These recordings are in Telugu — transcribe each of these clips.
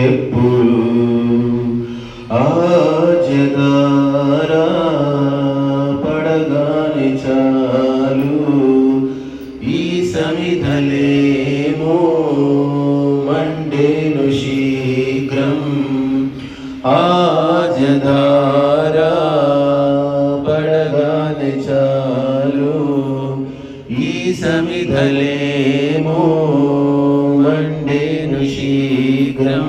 ఎప్పుడు ఆజదారా పడగానే చాలు ఈ సమిధలేమో మండేను శీఘ్రం ఆజదారా పడగానే చాలు ఈ సమిధలేమో మండేను శీఘ్రం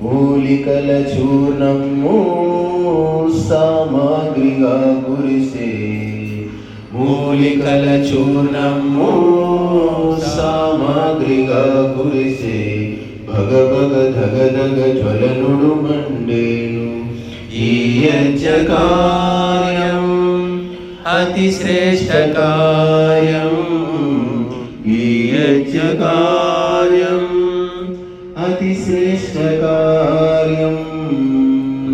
మూలికల చూర్ణము సామాగ్రిగా కురిసే మూలికల చూర్ణము సామాగ్రిగా కురిసే భగభగ ధగధగ జ్వలనుడు మండేను ఈ యజ్ఞకార్యం అతి శ్రేష్ఠ కార్యం ఈ యజ్ఞకార్యం అతి శ్రేష్ఠ కార్యం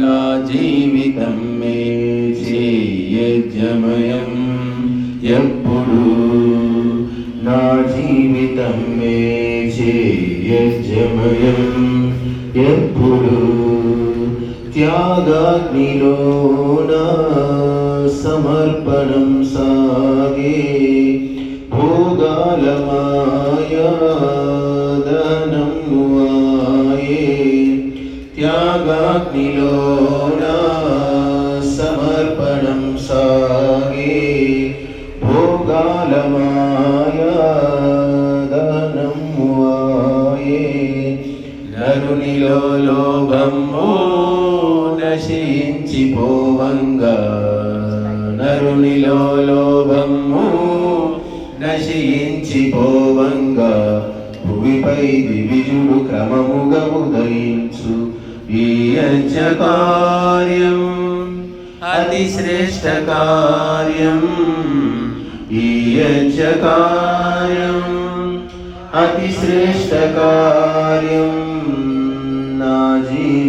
నా జీవితం మే యజ్ఞమయం ఎప్పుడు నా జీవితం మే యజ్ఞమయం ఎప్పుడు త్యాగాగ్నిలోన సమర్పణం సాగే భోగాల మాయాదనము ఆయే త్యాగాగ్నిలోన సమర్పణం సాగే భోగాల మాయాదనము ఆయే నరునిలో లోభము నశించిపోవంగా నరునిలో లోభము నశించిపోవంగా భూమిపై దివిజుడు క్రమముగా ఉదయించు ఈ యజ్ఞకార్యం అతి శ్రేష్ఠ కార్యం ఈ యజ్ఞకార్యం అతి శ్రేష్ఠ కార్యం నా జీవితం